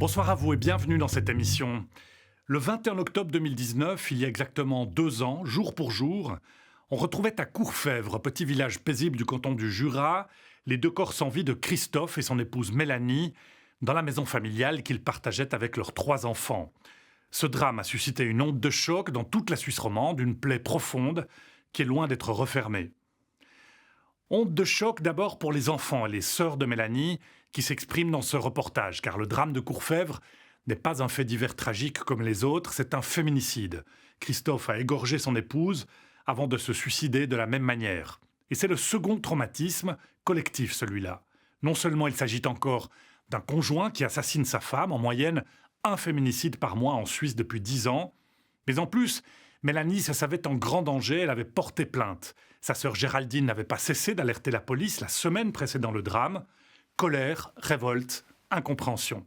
Bonsoir à vous et bienvenue dans cette émission. Le 21 octobre 2019, il y a exactement 2 ans, jour pour jour, on retrouvait à Courfèvre, petit village paisible du canton du Jura, les 2 corps sans vie de Christophe et son épouse Mélanie, dans la maison familiale qu'ils partageaient avec leurs 3 enfants. Ce drame a suscité une onde de choc dans toute la Suisse romande, une plaie profonde qui est loin d'être refermée. Onde de choc d'abord pour les enfants et les sœurs de Mélanie qui s'expriment dans ce reportage, car le drame de Courfèvre n'est pas un fait divers tragique comme les autres, c'est un féminicide. Christophe a égorgé son épouse avant de se suicider de la même manière. Et c'est le second traumatisme collectif, celui-là. Non seulement il s'agit encore d'un conjoint qui assassine sa femme, en moyenne un féminicide par mois en Suisse depuis 10 ans, mais en plus, Mélanie se savait en grand danger, elle avait porté plainte. Sa sœur Géraldine n'avait pas cessé d'alerter la police la semaine précédant le drame. Colère, révolte, incompréhension.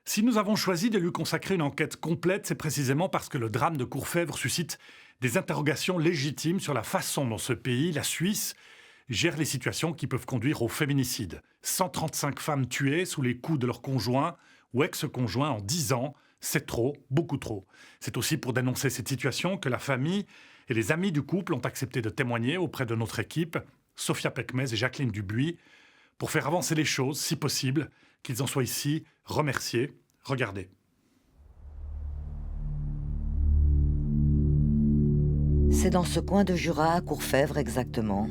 Si nous avons choisi de lui consacrer une enquête complète, c'est précisément parce que le drame de Courfèvre suscite des interrogations légitimes sur la façon dont ce pays, la Suisse, gère les situations qui peuvent conduire au féminicide. 135 femmes tuées sous les coups de leurs conjoints ou ex-conjoints en 10 ans, c'est trop, beaucoup trop. C'est aussi pour dénoncer cette situation que la famille et les amis du couple ont accepté de témoigner auprès de notre équipe, Sophia Pekmez et Jacqueline Dubuis, pour faire avancer les choses, si possible, qu'ils en soient ici remerciés. Regardez. C'est dans ce coin de Jura, à Courfèvre exactement,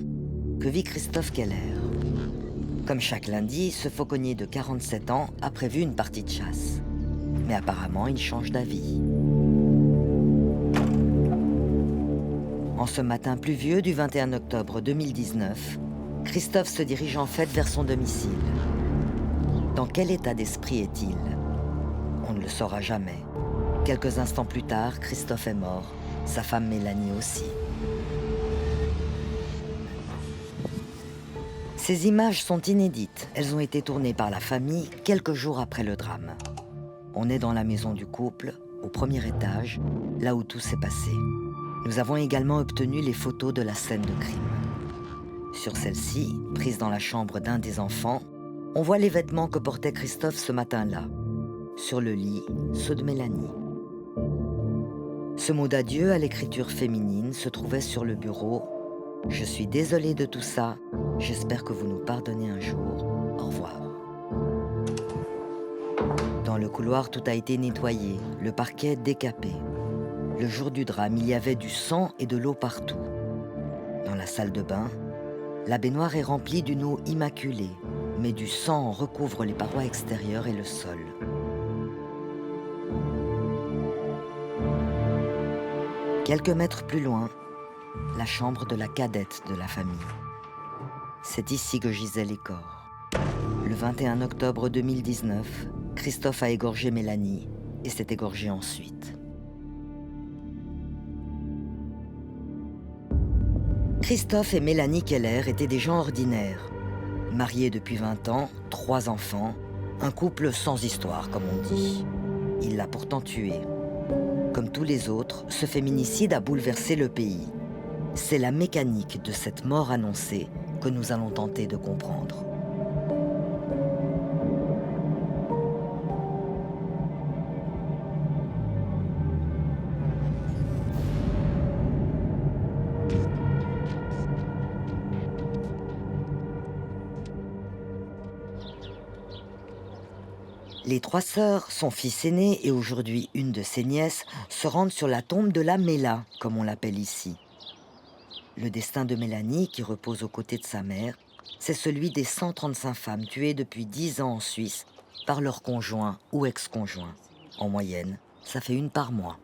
que vit Christophe Keller. Comme chaque lundi, ce fauconnier de 47 ans a prévu une partie de chasse. Mais apparemment, il change d'avis. En ce matin pluvieux du 21 octobre 2019, Christophe se dirige en fait vers son domicile. Dans quel état d'esprit est-il? On ne le saura jamais. Quelques instants plus tard, Christophe est mort, sa femme Mélanie aussi. Ces images sont inédites. Elles ont été tournées par la famille quelques jours après le drame. On est dans la maison du couple, au premier étage, là où tout s'est passé. Nous avons également obtenu les photos de la scène de crime. Sur celle-ci, prise dans la chambre d'un des enfants, on voit les vêtements que portait Christophe ce matin-là. Sur le lit, ceux de Mélanie. Ce mot d'adieu à l'écriture féminine se trouvait sur le bureau. « Je suis désolée de tout ça. J'espère que vous nous pardonnez un jour. Au revoir. » Dans le couloir, tout a été nettoyé, le parquet décapé. Le jour du drame, il y avait du sang et de l'eau partout. Dans la salle de bain, la baignoire est remplie d'une eau immaculée, mais du sang recouvre les parois extérieures et le sol. Quelques mètres plus loin, la chambre de la cadette de la famille. C'est ici que gisaient les corps. Le 21 octobre 2019, Christophe a égorgé Mélanie et s'est égorgé ensuite. Christophe et Mélanie Keller étaient des gens ordinaires. Mariés depuis 20 ans, 3 enfants, un couple sans histoire, comme on dit. Il l'a pourtant tué. Comme tous les autres, ce féminicide a bouleversé le pays. C'est la mécanique de cette mort annoncée que nous allons tenter de comprendre. Les 3 sœurs, son fils aîné et aujourd'hui une de ses nièces, se rendent sur la tombe de la Méla, comme on l'appelle ici. Le destin de Mélanie, qui repose aux côtés de sa mère, c'est celui des 135 femmes tuées depuis 10 ans en Suisse par leur conjoint ou ex-conjoint. En moyenne, ça fait 1 par mois.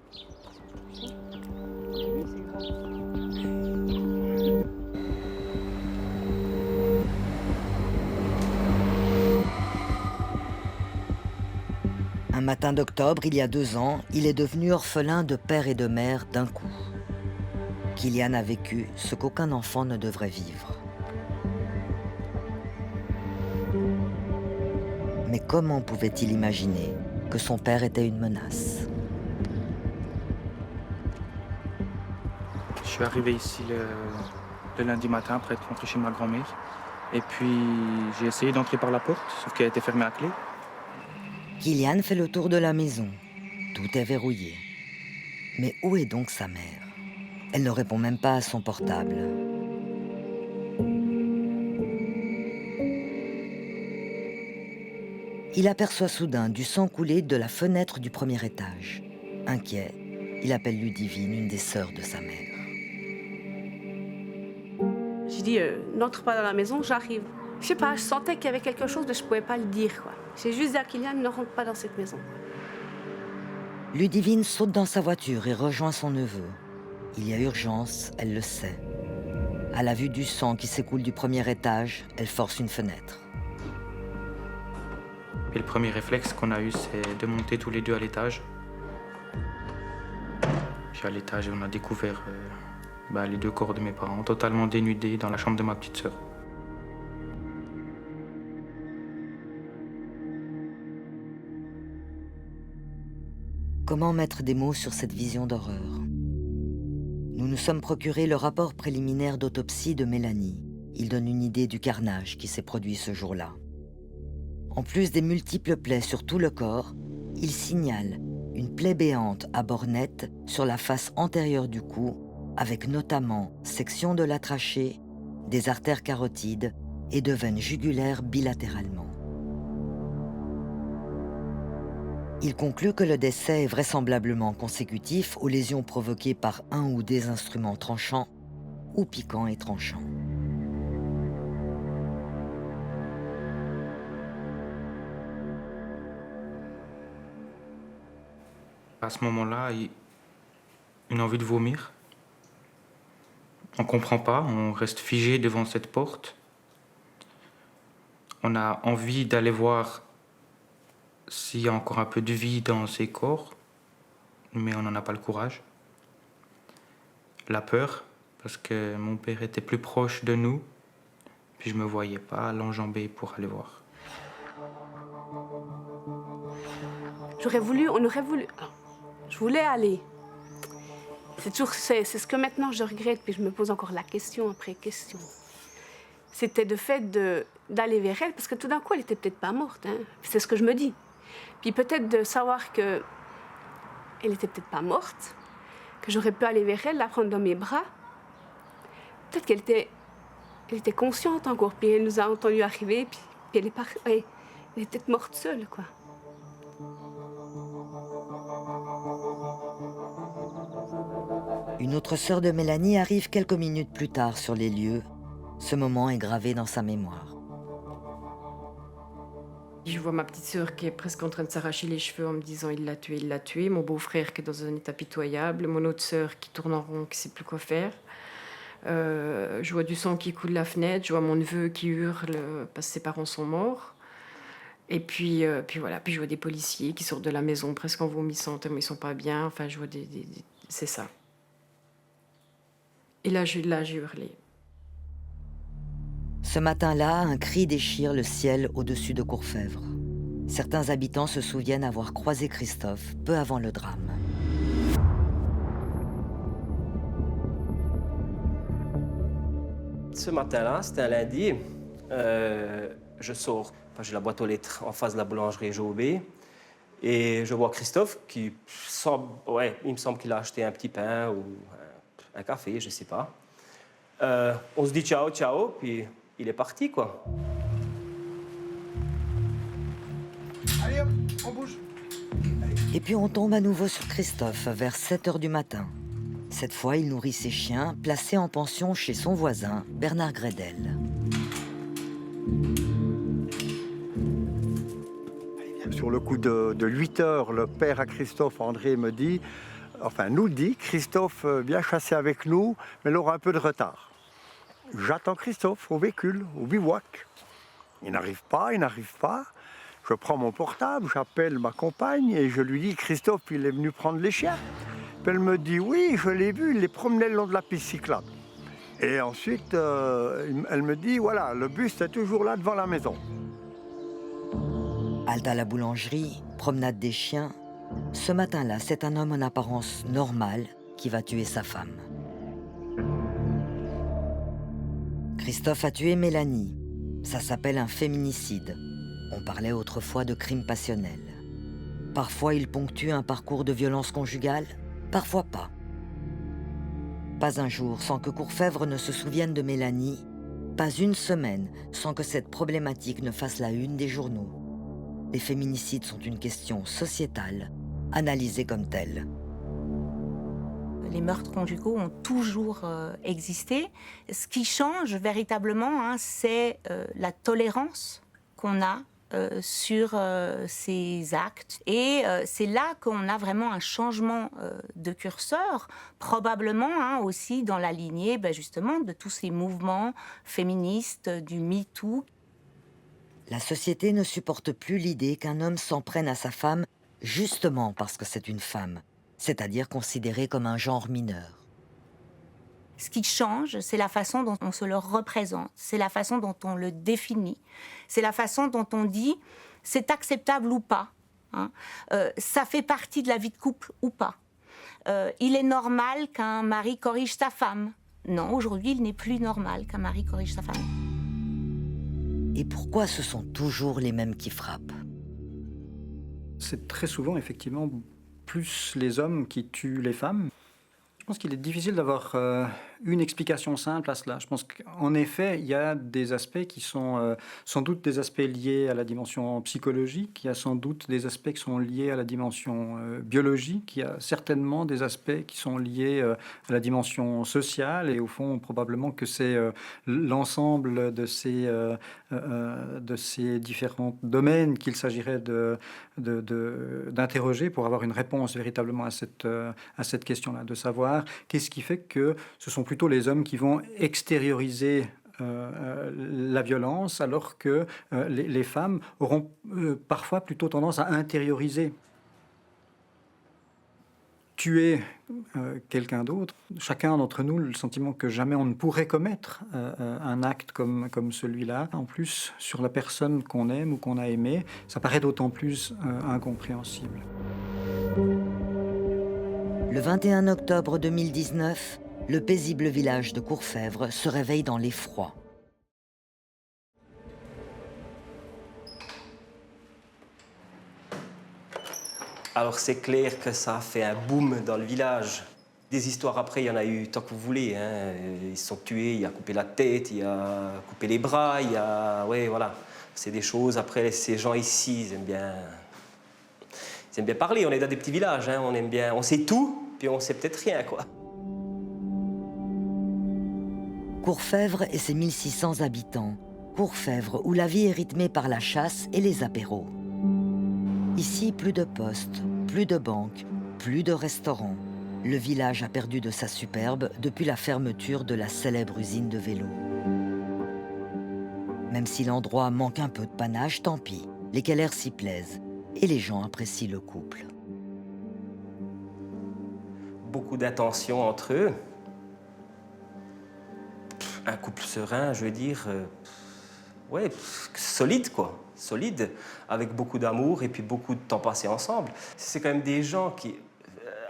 Un matin d'octobre, il y a 2 ans, il est devenu orphelin de père et de mère d'un coup. Kylian a vécu ce qu'aucun enfant ne devrait vivre. Mais comment pouvait-il imaginer que son père était une menace? Je suis arrivé ici le lundi matin après être rentré chez ma grand-mère. Et puis j'ai essayé d'entrer par la porte, sauf qu'elle était fermée à clé. Kylian fait le tour de la maison. Tout est verrouillé. Mais où est donc sa mère? Elle ne répond même pas à son portable. Il aperçoit soudain du sang couler de la fenêtre du premier étage. Inquiet, il appelle Ludivine, une des sœurs de sa mère. Je dis, n'entre pas dans la maison, j'arrive. Je sais pas, je sentais qu'il y avait quelque chose, mais je pouvais pas le dire, quoi. J'ai juste dit à Kylian, ne rentre pas dans cette maison. Ludivine saute dans sa voiture et rejoint son neveu. Il y a urgence, elle le sait. À la vue du sang qui s'écoule du premier étage, elle force une fenêtre. Et le premier réflexe qu'on a eu, c'est de monter tous les deux à l'étage. Puis à l'étage, on a découvert les deux corps de mes parents, totalement dénudés dans la chambre de ma petite sœur. Comment mettre des mots sur cette vision d'horreur? Nous nous sommes procuré le rapport préliminaire d'autopsie de Mélanie. Il donne une idée du carnage qui s'est produit ce jour-là. En plus des multiples plaies sur tout le corps, il signale une plaie béante à bornette sur la face antérieure du cou, avec notamment section de la trachée, des artères carotides et de veines jugulaires bilatéralement. Il conclut que le décès est vraisemblablement consécutif aux lésions provoquées par un ou des instruments tranchants ou piquants et tranchants. À ce moment-là, une envie de vomir. On ne comprend pas, on reste figé devant cette porte. On a envie d'aller voir s'il y a encore un peu de vie dans ces corps, mais on n'en a pas le courage. La peur, parce que mon père était plus proche de nous, puis je ne me voyais pas l'enjamber pour aller voir. On aurait voulu... Je voulais aller. C'est ce que maintenant je regrette, puis je me pose encore la question après question. C'était le fait d'aller vers elle, parce que tout d'un coup, elle était peut-être pas morte. Hein. C'est ce que je me dis. Puis peut-être de savoir qu'elle était peut-être pas morte, que j'aurais pu aller vers elle, la prendre dans mes bras. Peut-être qu'elle était consciente encore, puis elle nous a entendus arriver, puis elle est peut-être morte seule, quoi. Une autre sœur de Mélanie arrive quelques minutes plus tard sur les lieux. Ce moment est gravé dans sa mémoire. Je vois ma petite sœur qui est presque en train de s'arracher les cheveux en me disant « il l'a tué, il l'a tué ». Mon beau-frère qui est dans un état pitoyable. Mon autre sœur qui tourne en rond, qui ne sait plus quoi faire. Je vois du sang qui coule de la fenêtre. Je vois mon neveu qui hurle parce que ses parents sont morts. Et puis voilà. Puis je vois des policiers qui sortent de la maison presque en vomissant tellement ils ne sont pas bien. Enfin, je vois c'est ça. Et là, j'ai hurlé. Ce matin-là, un cri déchire le ciel au-dessus de Courfèvre. Certains habitants se souviennent avoir croisé Christophe peu avant le drame. Ce matin-là, c'était un lundi, je sors, j'ai la boîte aux lettres en face de la boulangerie Jobé, et je vois Christophe qui semble, il me semble qu'il a acheté un petit pain ou un café, je ne sais pas. On se dit ciao, ciao, puis il est parti, quoi. Allez hop, on bouge. Et puis on tombe à nouveau sur Christophe vers 7h du matin. Cette fois, il nourrit ses chiens, placés en pension chez son voisin, Bernard Gredel. Sur le coup de 8 heures, le père à Christophe, André, nous dit, Christophe vient chasser avec nous, mais il aura un peu de retard. J'attends Christophe au véhicule, au bivouac. Il n'arrive pas. Je prends mon portable, j'appelle ma compagne et je lui dis, Christophe, il est venu prendre les chiens. Puis elle me dit, oui, je l'ai vu, il les promenait le long de la piste cyclable. Et ensuite, elle me dit, voilà, le bus est toujours là devant la maison. Halte à la boulangerie, promenade des chiens. Ce matin-là, c'est un homme en apparence normale qui va tuer sa femme. Christophe a tué Mélanie. Ça s'appelle un féminicide. On parlait autrefois de crime passionnel. Parfois, il ponctue un parcours de violence conjugale, parfois pas. Pas un jour sans que Courfeyvre ne se souvienne de Mélanie, pas une semaine sans que cette problématique ne fasse la une des journaux. Les féminicides sont une question sociétale, analysée comme telle. Les meurtres conjugaux ont toujours existé. Ce qui change véritablement, c'est la tolérance qu'on a sur ces actes. Et c'est là qu'on a vraiment un changement de curseur, probablement aussi dans la lignée justement de tous ces mouvements féministes, du MeToo. La société ne supporte plus l'idée qu'un homme s'en prenne à sa femme justement parce que c'est une femme, c'est-à-dire considérée comme un genre mineur. Ce qui change, c'est la façon dont on se le représente, c'est la façon dont on le définit, c'est la façon dont on dit c'est acceptable ou pas, ça fait partie de la vie de couple ou pas. Il est normal qu'un mari corrige sa femme. Non, aujourd'hui, il n'est plus normal qu'un mari corrige sa femme. Et pourquoi ce sont toujours les mêmes qui frappent? C'est très souvent, effectivement, plus les hommes qui tuent les femmes. Je pense qu'il est difficile d'avoir une explication simple à cela. Je pense qu'en effet, il y a des aspects qui sont sans doute des aspects liés à la dimension psychologique, il y a sans doute des aspects qui sont liés à la dimension biologique, il y a certainement des aspects qui sont liés à la dimension sociale, et au fond, probablement que c'est l'ensemble de ces différents domaines qu'il s'agirait d'interroger pour avoir une réponse véritablement à cette question-là, de savoir qu'est-ce qui fait que ce sont plutôt les hommes qui vont extérioriser la violence, alors que les femmes auront parfois plutôt tendance à intérioriser. Tuer quelqu'un d'autre, chacun d'entre nous le sentiment que jamais on ne pourrait commettre un acte comme celui-là. En plus, sur la personne qu'on aime ou qu'on a aimée, ça paraît d'autant plus incompréhensible. Le 21 octobre 2019, le paisible village de Courfeyvre se réveille dans l'effroi. Alors c'est clair que ça a fait un boom dans le village. Des histoires après, il y en a eu tant que vous voulez. Ils se sont tués, il y a coupé la tête, il y a coupé les bras, il y a... Ouais, voilà. C'est des choses, après, ces gens ici, ils aiment bien parler. On est dans des petits villages, on aime bien... On sait tout, puis on sait peut-être rien, quoi. Courfeyvre et ses 1600 habitants. Courfeyvre, où la vie est rythmée par la chasse et les apéros. Ici, plus de postes, plus de banques, plus de restaurants. Le village a perdu de sa superbe depuis la fermeture de la célèbre usine de vélos. Même si l'endroit manque un peu de panache, tant pis. Les Keller s'y plaisent et les gens apprécient le couple. Beaucoup d'attention entre eux. Un couple serein, je veux dire, solide, quoi. Solide, avec beaucoup d'amour et puis beaucoup de temps passé ensemble. C'est quand même des gens qui...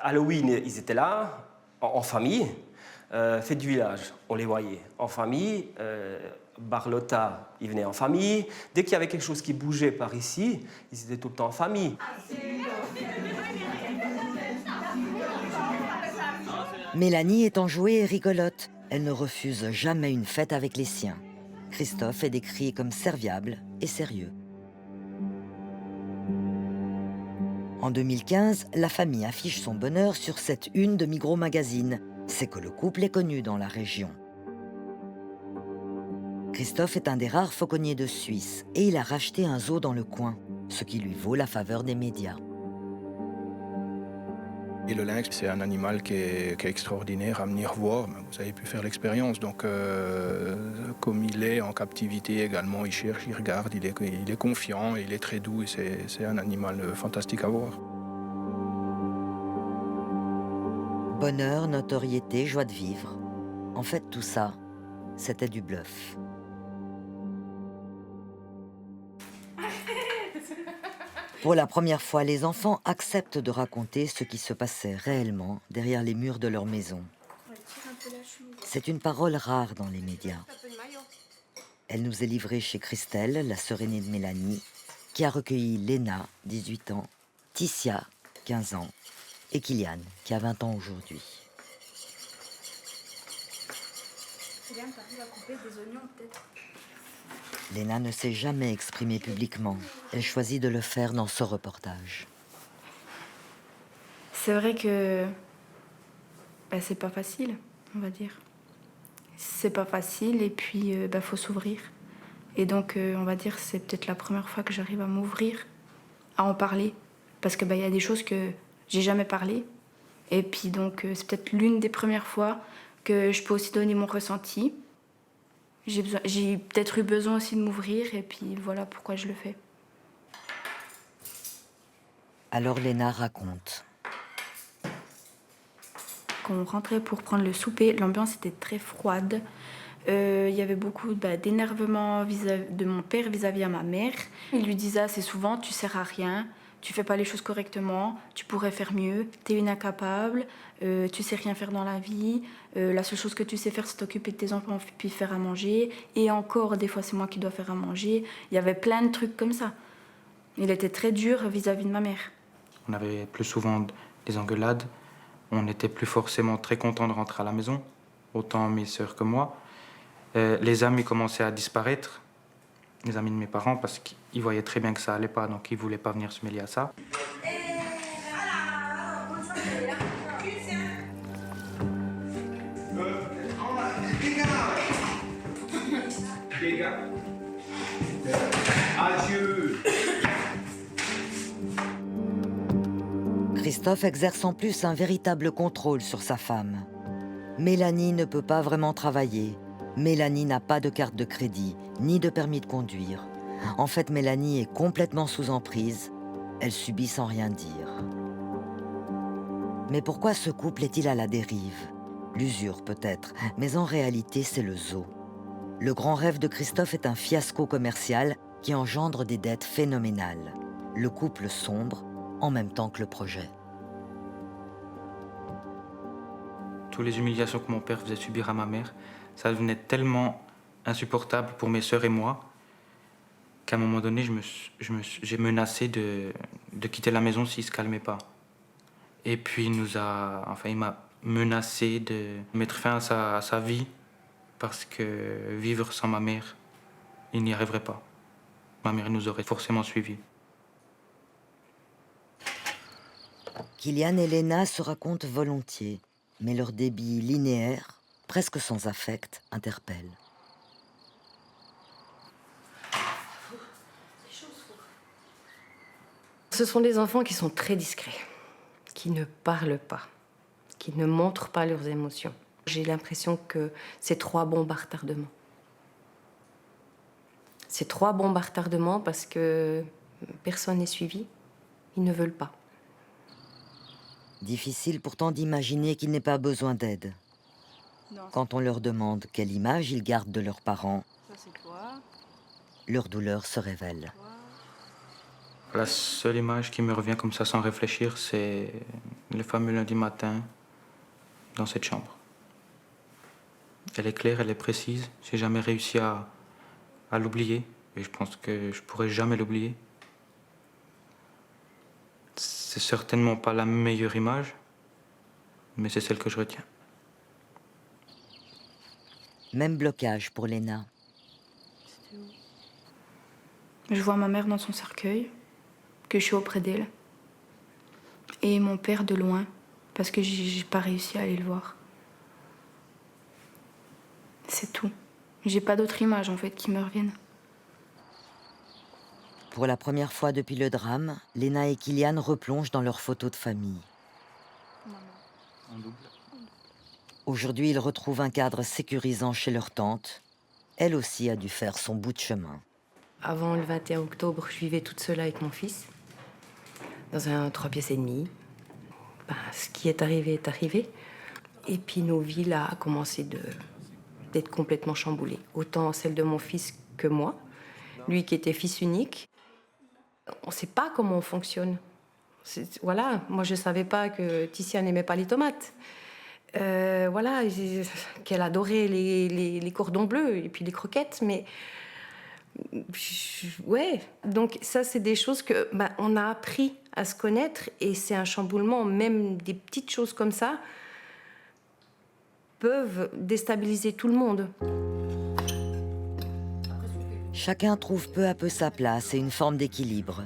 Halloween, ils étaient là, en famille. Fête du village, on les voyait en famille. Barlotta, ils venaient en famille. Dès qu'il y avait quelque chose qui bougeait par ici, ils étaient tout le temps en famille. Mélanie est enjouée et rigolote. Elle ne refuse jamais une fête avec les siens. Christophe est décrit comme serviable et sérieux. En 2015, la famille affiche son bonheur sur cette une de Migros Magazine. C'est que le couple est connu dans la région. Christophe est un des rares fauconniers de Suisse et il a racheté un zoo dans le coin, ce qui lui vaut la faveur des médias. Et le lynx, c'est un animal qui est extraordinaire à venir voir. Vous avez pu faire l'expérience. Donc, comme il est en captivité également, il cherche, il regarde, il est confiant, il est très doux. Et c'est un animal fantastique à voir. Bonheur, notoriété, joie de vivre. En fait, tout ça, c'était du bluff. Pour la première fois, les enfants acceptent de raconter ce qui se passait réellement derrière les murs de leur maison. C'est une parole rare dans les médias. Elle nous est livrée chez Christelle, la sœur aînée de Mélanie, qui a recueilli Léna, 18 ans, Ticia, 15 ans, et Kylian, qui a 20 ans aujourd'hui. Léna ne s'est jamais exprimée publiquement. Elle choisit de le faire dans ce reportage. C'est vrai que c'est pas facile, on va dire. C'est pas facile et puis faut s'ouvrir. Et donc on va dire c'est peut-être la première fois que j'arrive à m'ouvrir, à en parler. Parce que y a des choses que j'ai jamais parlé. Et puis donc c'est peut-être l'une des premières fois que je peux aussi donner mon ressenti. J'ai peut-être eu besoin aussi de m'ouvrir et puis voilà pourquoi je le fais. Alors Léna raconte. Quand on rentrait pour prendre le souper, l'ambiance était très froide. Il y avait beaucoup d'énervement de mon père vis-à-vis à ma mère. Il lui disait assez souvent « tu sers à rien, tu fais pas les choses correctement, tu pourrais faire mieux, tu es une incapable, tu sais rien faire dans la vie, la seule chose que tu sais faire c'est t'occuper de tes enfants puis faire à manger, et encore des fois c'est moi qui dois faire à manger ». Il y avait plein de trucs comme ça. Il était très dur vis-à-vis de ma mère. On avait plus souvent des engueulades, on n'était plus forcément très contents de rentrer à la maison, autant mes sœurs que moi. Les amis commençaient à disparaître, les amis de mes parents, parce qu'ils voyaient très bien que ça allait pas, donc ils voulaient pas venir se mêler à ça. Christophe exerce en plus un véritable contrôle sur sa femme. Mélanie ne peut pas vraiment travailler. Mélanie n'a pas de carte de crédit, ni de permis de conduire. En fait, Mélanie est complètement sous emprise. Elle subit sans rien dire. Mais pourquoi ce couple est-il à la dérive? L'usure peut-être, mais en réalité, c'est le zoo. Le grand rêve de Christophe est un fiasco commercial qui engendre des dettes phénoménales. Le couple sombre en même temps que le projet. Toutes les humiliations que mon père faisait subir à ma mère, ça devenait tellement insupportable pour mes sœurs et moi qu'à un moment donné, j'ai menacé de quitter la maison s'il ne se calmait pas. Et puis il m'a menacé de mettre fin à sa vie parce que vivre sans ma mère, il n'y arriverait pas. Ma mère nous aurait forcément suivis. Kylian et Léna se racontent volontiers, mais leur débit linéaire, presque sans affect, interpelle. Ce sont des enfants qui sont très discrets, qui ne parlent pas, qui ne montrent pas leurs émotions. J'ai l'impression que c'est 3 bombes à retardement. C'est 3 bombes à retardement parce que personne n'est suivi, ils ne veulent pas. Difficile pourtant d'imaginer qu'ils n'aient pas besoin d'aide. Quand on leur demande quelle image ils gardent de leurs parents, leur douleur se révèle. La seule image qui me revient comme ça sans réfléchir, c'est le fameux lundi matin dans cette chambre. Elle est claire, elle est précise. J'ai jamais réussi à l'oublier et je pense que je pourrai jamais l'oublier. C'est certainement pas la meilleure image, mais c'est celle que je retiens. Même blocage pour Léna. Je vois ma mère dans son cercueil, que je suis auprès d'elle, et mon père de loin, parce que j'ai pas réussi à aller le voir. C'est tout. J'ai pas d'autres images en fait qui me reviennent. Pour la première fois depuis le drame, Léna et Kylian replongent dans leurs photos de famille. Aujourd'hui, ils retrouvent un cadre sécurisant chez leur tante. Elle aussi a dû faire son bout de chemin. Avant le 21 octobre, je vivais toute seule avec mon fils, dans un 3 pièces et demi. Ce qui est arrivé est arrivé. Et puis nos vies là a commencé d'être complètement chamboulées. Autant celle de mon fils que moi. Lui qui était fils unique. On ne sait pas comment on fonctionne. Voilà, moi je ne savais pas que Ticia n'aimait pas les tomates. Voilà, qu'elle adorait les cordons bleus et puis les croquettes, mais Ouais. Donc ça, c'est des choses que on a appris à se connaître et c'est un chamboulement. Même des petites choses comme ça peuvent déstabiliser tout le monde. Chacun trouve peu à peu sa place et une forme d'équilibre.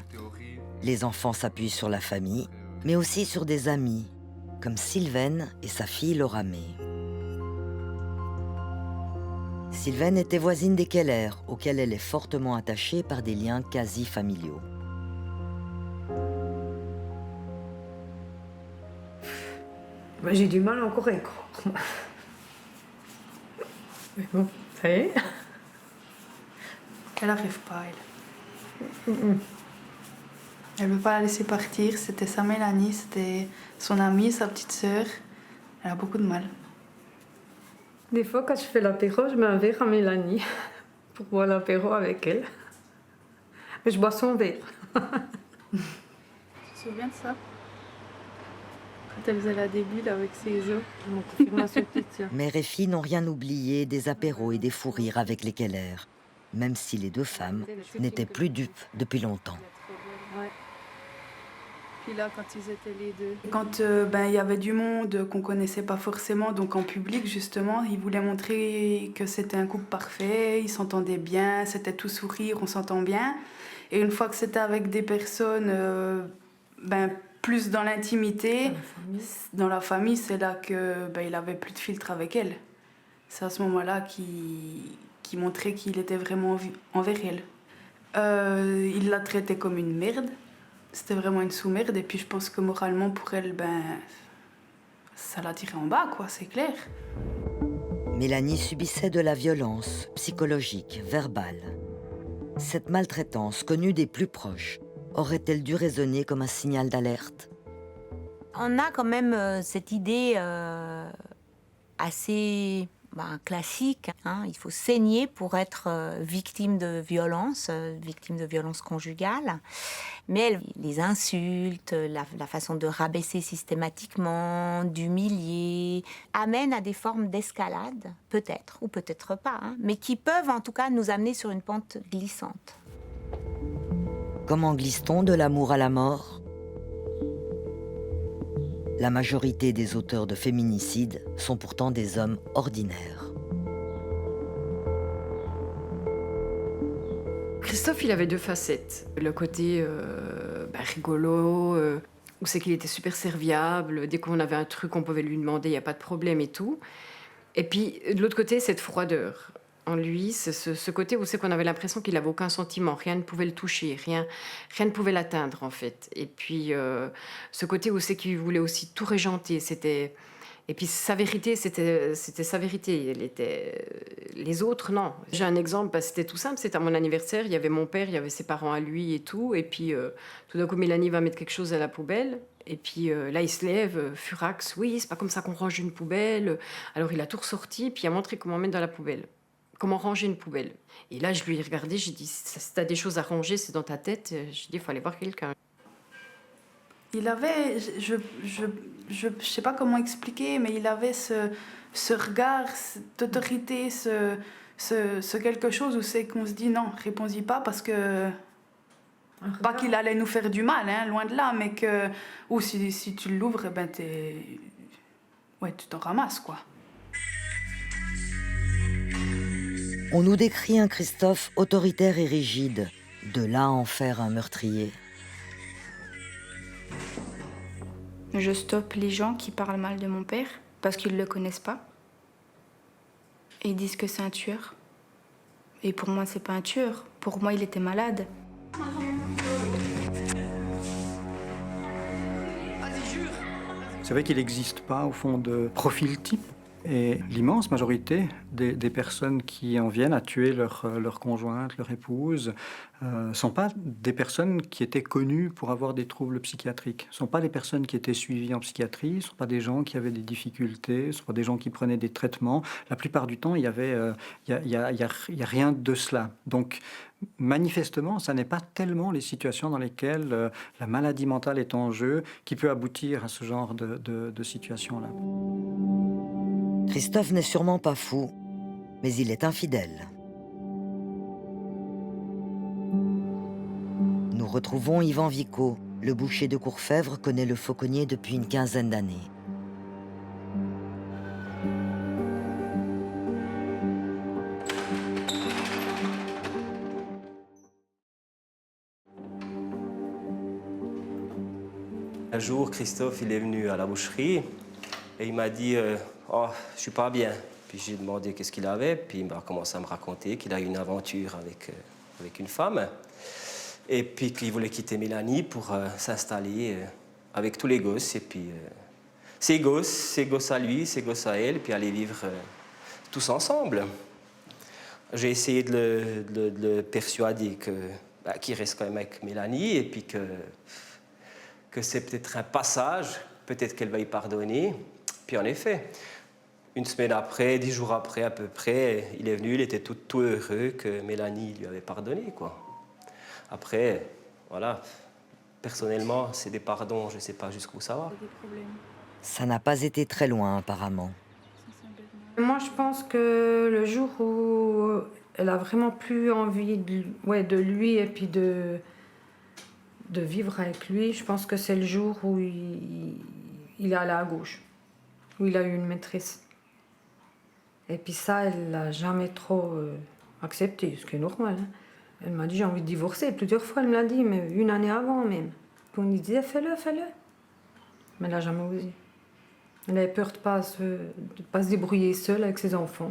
Les enfants s'appuient sur la famille, mais aussi sur des amis, comme Sylvaine et sa fille Laura May. Sylvaine était voisine des Keller, auxquels elle est fortement attachée par des liens quasi familiaux. J'ai du mal encore à y croire. Mais bon, ça y est. Elle n'arrive pas, elle. Elle ne veut pas la laisser partir. C'était sa Mélanie, c'était son amie, sa petite sœur. Elle a beaucoup de mal. Des fois, quand je fais l'apéro, je mets un verre à Mélanie pour boire l'apéro avec elle. Mais je bois son verre. Tu te souviens de ça? Quand elle faisait la début avec ses os. Mon confirmation petite sœur. Mère et fille n'ont rien oublié des apéros et des fous rires avec les Keller, même si les deux femmes n'étaient plus dupes depuis longtemps. Ouais. Puis là, quand ils étaient les deux. Quand il y avait du monde qu'on connaissait pas forcément, donc en public justement, ils voulaient montrer que c'était un couple parfait, ils s'entendaient bien, c'était tout sourire, on s'entend bien. Et une fois que c'était avec des personnes plus dans l'intimité, dans la famille, c'est là que il avait plus de filtre avec elle. C'est à ce moment-là qu'il montrait qu'il était vraiment envers elle. Il la traitait comme une merde. C'était vraiment une sous-merde. Et puis je pense que moralement, pour elle, ça l'a tirée en bas, quoi, c'est clair. Mélanie subissait de la violence psychologique, verbale. Cette maltraitance, connue des plus proches, aurait-elle dû résonner comme un signal d'alerte? On a quand même cette idée assez classique. Il faut saigner pour être victime de violence conjugale. Mais les insultes, la façon de rabaisser systématiquement, d'humilier, amènent à des formes d'escalade, peut-être ou peut-être pas, mais qui peuvent en tout cas nous amener sur une pente glissante. Comment glisse-t-on de l'amour à la mort? La majorité des auteurs de féminicides sont pourtant des hommes ordinaires. Christophe, il avait deux facettes. Le côté rigolo, où c'est qu'il était super serviable. Dès qu'on avait un truc, on pouvait lui demander, il n'y a pas de problème et tout. Et puis, de l'autre côté, cette froideur. En lui, c'est ce côté où c'est qu'on avait l'impression qu'il n'avait aucun sentiment, rien ne pouvait le toucher, rien ne pouvait l'atteindre en fait. Et puis ce côté où c'est qu'il voulait aussi tout régenter, et puis sa vérité, c'était sa vérité. Les autres, non. J'ai un exemple, c'était tout simple, c'était à mon anniversaire, il y avait mon père, il y avait ses parents à lui et tout, et puis tout d'un coup Mélanie va mettre quelque chose à la poubelle. Et puis là, il se lève, furax, oui, c'est pas comme ça qu'on range une poubelle. Alors il a tout ressorti, puis il a montré comment mettre dans la poubelle. Comment ranger une poubelle. Et là, je lui ai regardé, j'ai dit, si t'as des choses à ranger, c'est dans ta tête. J'ai dit, il faut aller voir quelqu'un. Il avait, je sais pas comment expliquer, mais il avait ce regard, cette autorité, ce quelque chose où c'est qu'on se dit, non, réponds-y pas, parce que... Pas qu'il allait nous faire du mal, loin de là, mais que... Ou si tu l'ouvres, tu t'en ramasses, quoi. On nous décrit un Christophe autoritaire et rigide, de là à en faire un meurtrier. Je stoppe les gens qui parlent mal de mon père parce qu'ils ne le connaissent pas. Et ils disent que c'est un tueur. Et pour moi, c'est pas un tueur. Pour moi, il était malade. C'est vrai qu'il n'existe pas, au fond, de profil type. Et l'immense majorité des personnes qui en viennent à tuer leur conjointe, leur épouse, ne sont pas des personnes qui étaient connues pour avoir des troubles psychiatriques. Ce ne sont pas des personnes qui étaient suivies en psychiatrie, ce ne sont pas des gens qui avaient des difficultés, ce ne sont pas des gens qui prenaient des traitements. La plupart du temps, il y a rien de cela. Donc, manifestement, ça n'est pas tellement les situations dans lesquelles la maladie mentale est en jeu qui peut aboutir à ce genre de situation-là. Christophe n'est sûrement pas fou, mais il est infidèle. Nous retrouvons Yvan Vico. Le boucher de Courfèvre connaît le fauconnier depuis une quinzaine d'années. Un jour, Christophe, il est venu à la boucherie et il m'a dit oh, je suis pas bien. Puis j'ai demandé qu'est-ce qu'il avait, puis il m'a commencé à me raconter qu'il a eu une aventure avec une femme et puis qu'il voulait quitter Mélanie pour s'installer avec tous les gosses et puis ses gosses à lui, ses gosses à elle, puis aller vivre tous ensemble. J'ai essayé de le persuader qu'il reste quand même avec Mélanie et puis que c'est peut-être un passage, peut-être qu'elle va y pardonner. Puis en effet, une semaine après, 10 jours après à peu près, il est venu, il était tout heureux que Mélanie lui avait pardonné, quoi. Après, voilà, personnellement, c'est des pardons, je ne sais pas jusqu'où ça va. Ça n'a pas été très loin, apparemment. Moi, je pense que le jour où elle a vraiment plus envie de lui et puis de vivre avec lui, je pense que c'est le jour où il est allé à gauche, où il a eu une maîtresse. Et puis ça, elle l'a jamais trop accepté, ce qui est normal. Hein. Elle m'a dit j'ai envie de divorcer. Plusieurs fois, elle me l'a dit, mais une année avant même. Puis on lui disait fais-le. Mais elle n'a jamais osé. Elle avait peur de ne pas se débrouiller seule avec ses enfants.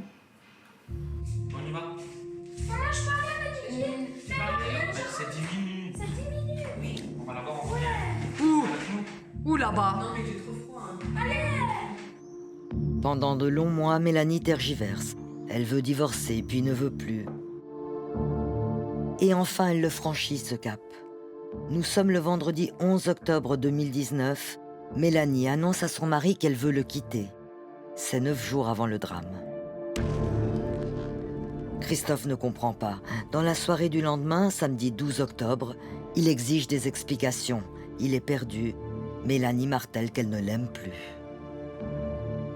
On y va. Ça marche pas bien, Olivier. C'est 10 minutes. C'est 10 minutes. Oui, on va la voir en premier. Où là-bas? Non, mais il est trop froid. Hein. Allez! Pendant de longs mois, Mélanie tergiverse. Elle veut divorcer, puis ne veut plus. Et enfin, elle le franchit, ce cap. Nous sommes le vendredi 11 octobre 2019. Mélanie annonce à son mari qu'elle veut le quitter. C'est 9 jours avant le drame. Christophe ne comprend pas. Dans la soirée du lendemain, samedi 12 octobre, il exige des explications. Il est perdu. Mélanie martèle qu'elle ne l'aime plus.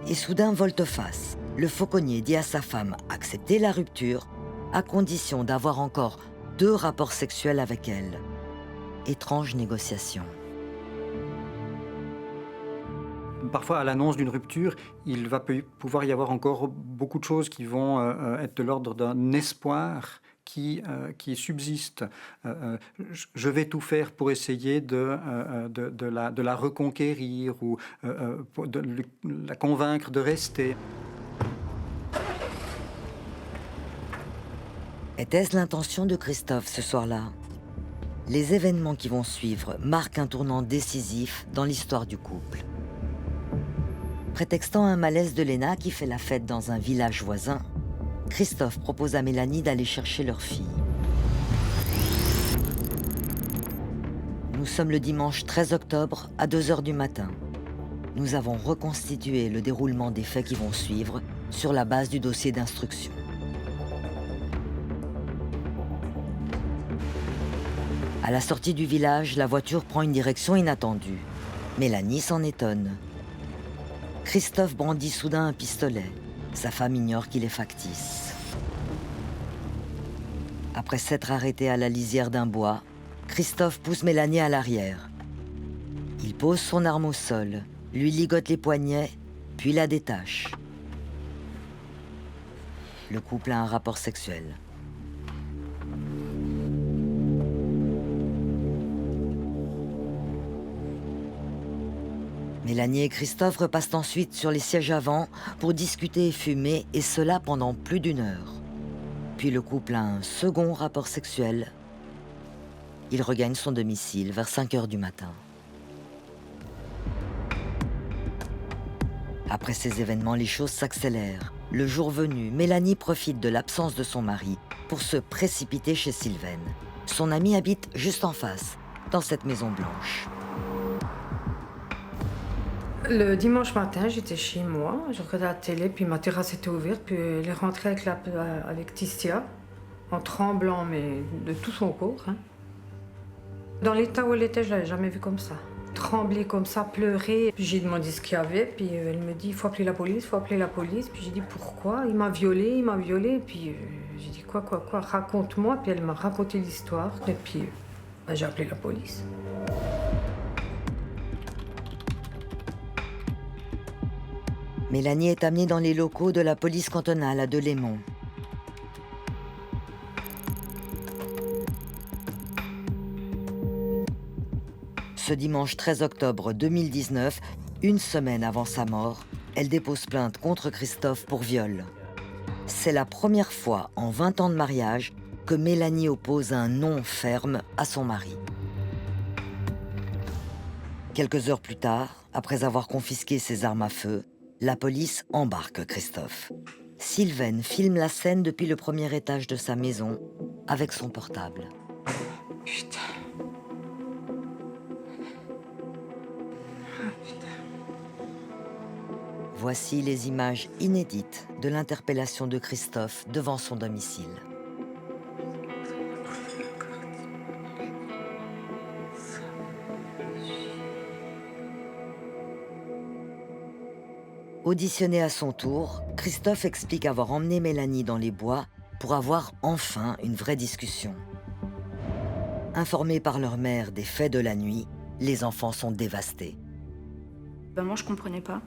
Et soudain, volte-face. Le fauconnier dit à sa femme accepter la rupture à condition d'avoir encore 2 rapports sexuels avec elle. Étrange négociation. Parfois, à l'annonce d'une rupture, il va pouvoir y avoir encore beaucoup de choses qui vont être de l'ordre d'un espoir qui subsiste. Je vais tout faire pour essayer de la reconquérir ou de la convaincre de rester. Était-ce l'intention de Christophe ce soir-là? Les événements qui vont suivre marquent un tournant décisif dans l'histoire du couple. Prétextant un malaise de Léna qui fait la fête dans un village voisin, Christophe propose à Mélanie d'aller chercher leur fille. Nous sommes le dimanche 13 octobre à 2h du matin. Nous avons reconstitué le déroulement des faits qui vont suivre sur la base du dossier d'instruction. À la sortie du village, la voiture prend une direction inattendue. Mélanie s'en étonne. Christophe brandit soudain un pistolet. Sa femme ignore qu'il est factice. Après s'être arrêté à la lisière d'un bois, Christophe pousse Mélanie à l'arrière. Il pose son arme au sol, lui ligote les poignets, puis la détache. Le couple a un rapport sexuel. Mélanie et Christophe repassent ensuite sur les sièges avant pour discuter et fumer, et cela pendant plus d'1 heure. Puis le couple a un second rapport sexuel. Il regagne son domicile vers 5h du matin. Après ces événements, les choses s'accélèrent. Le jour venu, Mélanie profite de l'absence de son mari pour se précipiter chez Sylvaine. Son ami habite juste en face, dans cette maison blanche. Le dimanche matin, j'étais chez moi, je regardais la télé, puis ma terrasse était ouverte, puis elle est rentrée avec Tistia, en tremblant, mais de tout son corps. Hein. Dans l'état où elle était, je l'avais jamais vue comme ça. Trembler comme ça, pleurer. Puis j'ai demandé ce qu'il y avait, puis elle me dit, il faut appeler la police, il faut appeler la police. Puis j'ai dit, pourquoi? Il m'a violée. Puis j'ai dit, quoi, raconte-moi. Puis elle m'a raconté l'histoire, et puis J'ai appelé la police. Mélanie est amenée dans les locaux de la police cantonale à Delémont. Ce dimanche 13 octobre 2019, une semaine avant sa mort, elle dépose plainte contre Christophe pour viol. C'est la première fois en 20 ans de mariage que Mélanie oppose un non ferme à son mari. Quelques heures plus tard, après avoir confisqué ses armes à feu, la police embarque Christophe. Sylvaine filme la scène depuis le premier étage de sa maison avec son portable. Putain. Voici les images inédites de l'interpellation de Christophe devant son domicile. Auditionné à son tour, Christophe explique avoir emmené Mélanie dans les bois pour avoir enfin une vraie discussion. Informés par leur mère des faits de la nuit, les enfants sont dévastés. Moi, je comprenais pas.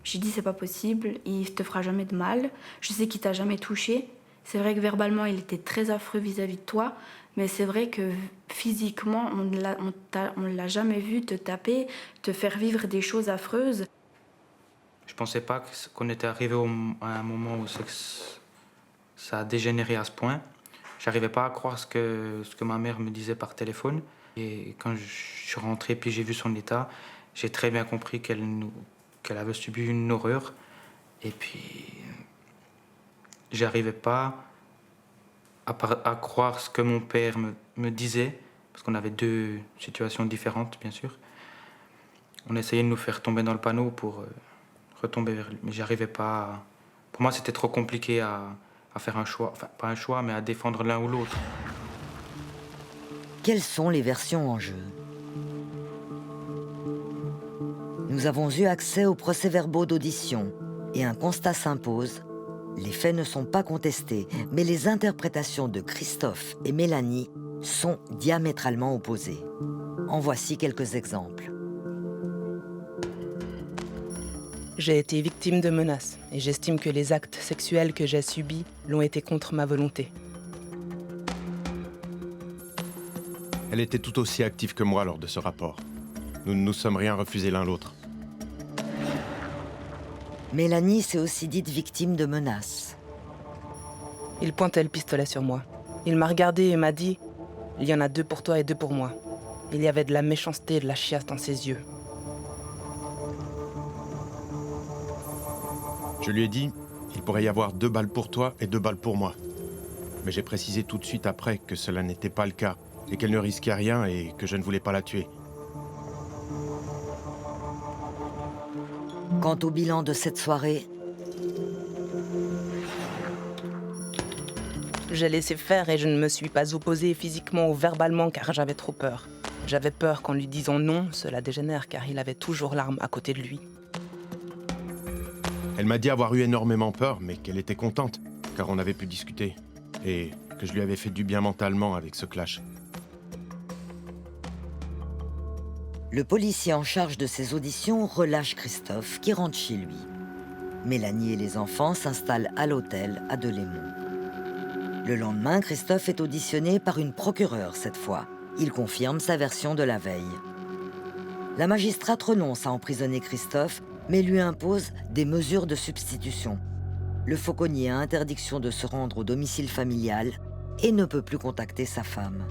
J'ai dit, c'est pas possible, il te fera jamais de mal. Je sais qu'il t'a jamais touché. C'est vrai que verbalement, il était très affreux vis-à-vis de toi, mais c'est vrai que physiquement, on l'a jamais vu te taper, te faire vivre des choses affreuses. Je pensais pas qu'on était arrivé à un moment où ça a dégénéré à ce point. J'arrivais pas à croire ce que ma mère me disait par téléphone. Et quand je suis rentré puis j'ai vu son état, j'ai très bien compris qu'elle avait subi une horreur. Et puis, j'arrivais pas à croire ce que mon père me disait, parce qu'on avait deux situations différentes, bien sûr. On essayait de nous faire tomber dans le panneau pour retomber vers lui, mais j'arrivais pas. Pour moi, c'était trop compliqué à faire un choix, enfin pas un choix, mais à défendre l'un ou l'autre. Quelles sont les versions en jeu? Nous avons eu accès aux procès-verbaux d'audition et un constat s'impose. Les faits ne sont pas contestés, mais les interprétations de Christophe et Mélanie sont diamétralement opposées. En voici quelques exemples. J'ai été victime de menaces et j'estime que les actes sexuels que j'ai subis l'ont été contre ma volonté. Elle était tout aussi active que moi lors de ce rapport. Nous ne nous sommes rien refusés l'un l'autre. Mélanie s'est aussi dite victime de menaces. Il pointait le pistolet sur moi. Il m'a regardé et m'a dit « Il y en a 2 pour toi et 2 pour moi ». Il y avait de la méchanceté et de la chiasse dans ses yeux. Je lui ai dit, il pourrait y avoir 2 balles pour toi et 2 balles pour moi. Mais j'ai précisé tout de suite après que cela n'était pas le cas et qu'elle ne risquait rien et que je ne voulais pas la tuer. Quant au bilan de cette soirée, j'ai laissé faire et je ne me suis pas opposée physiquement ou verbalement car j'avais trop peur. J'avais peur qu'en lui disant non, cela dégénère car il avait toujours l'arme à côté de lui. Elle m'a dit avoir eu énormément peur, mais qu'elle était contente, car on avait pu discuter, et que je lui avais fait du bien mentalement avec ce clash. le policier en charge de ces auditions relâche Christophe, qui rentre chez lui. Mélanie et les enfants s'installent à l'hôtel à Delémont. Le lendemain, Christophe est auditionné par une procureure cette fois. Il confirme sa version de la veille. La magistrate renonce à emprisonner Christophe, mais lui impose des mesures de substitution. Le fauconnier a interdiction de se rendre au domicile familial et ne peut plus contacter sa femme.